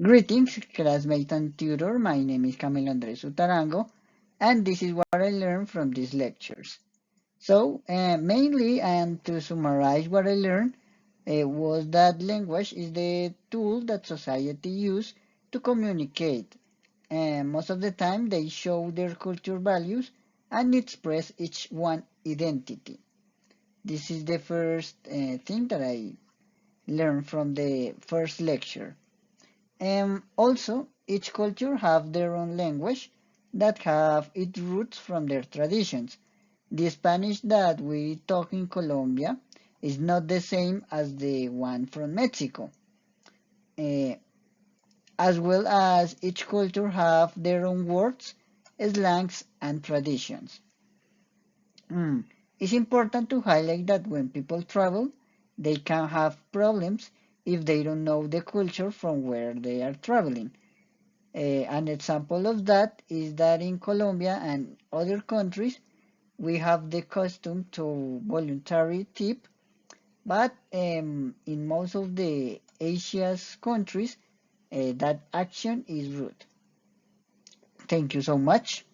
Greetings, classmates and tutor. My name is Camilo Andrés Arango, and this is what I learned from these lectures. Mainly, and to summarize what I learned, was that language is the tool that society use to communicate. And most of the time, they show their culture values and express each one identity. This is the first thing that I learned from the first lecture. Also, each culture have their own language that have its roots from their traditions. The Spanish that we talk in Colombia is not the same as the one from Mexico. Uh, as well as each culture have their own words, slangs, and traditions. Mm. It's important to highlight that when people travel, they can have problems if they don't know the culture from where they are traveling. An example of that is that in Colombia and other countries, we have the custom to voluntary tip, but in most of the Asia's countries, that action is rude. Thank you so much.